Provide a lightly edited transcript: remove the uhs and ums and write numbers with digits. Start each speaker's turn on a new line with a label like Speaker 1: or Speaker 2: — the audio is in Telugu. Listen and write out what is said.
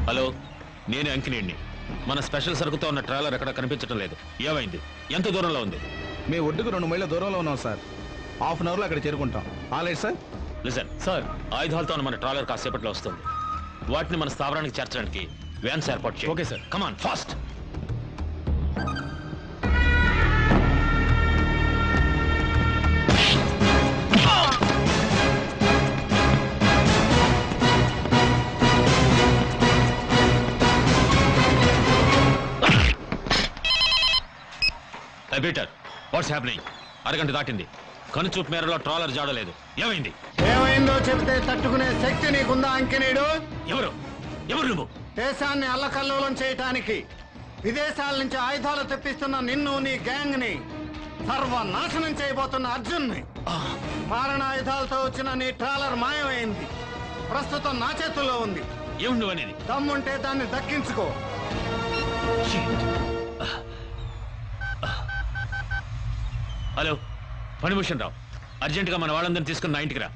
Speaker 1: హలో, నేను అంకినేడిని. మన స్పెషల్ సరుకుతో ఉన్న ట్రాలర్ ఎక్కడ కనిపించడం లేదు. ఏమైంది? ఎంత దూరంలో ఉంది?
Speaker 2: మీ ఒడ్డుకు 2 మైళ్ళ దూరంలో ఉన్నాం సార్. హాఫ్ అన్ అవర్లో అక్కడ చేరుకుంటాం. Alright sir.
Speaker 1: లిసన్ సార్, ఆయుధాలతో ఉన్న మన ట్రాలర్ కాసేపట్లో వస్తుంది. వాటిని మన స్థావరానికి చేర్చడానికి వ్యాన్స్ ఏర్పాటు చేయండి.
Speaker 2: Okay sir.
Speaker 1: Come on fast. Peter, what's happening? అరగంట దాటింది. కనుచూపు మేరలో ట్రాలర్ జాడలేదు. ఏమైంది?
Speaker 3: ఏమైందో చెబితే తట్టుకునే శక్తి నీకుందా అంకినీడు?
Speaker 1: ఎవరు ఎవరు నువ్వు?
Speaker 3: దేశాన్ని అల్లకల్లోలం చేయటానికి విదేశాల నుంచి ఆయుధాలు తెప్పిస్తున్న నిన్ను, నీ గ్యాంగ్ ని సర్వనాశనం చేయబోతున్న అర్జున్ని. మారణాయుధాలతో వచ్చిన నీ ట్రాలర్ మాయమైంది. ప్రస్తుతం నా చేతుల్లో ఉంది.
Speaker 1: ఏమిటి నువ్వు అనేది?
Speaker 3: దమ్ముంటే దాన్ని దక్కించుకో.
Speaker 1: హలో, ఫణిభూషణ్ రావు, అర్జెంటుగా మన వాళ్ళందరినీ తీసుకుని నా ఇంటికి రా.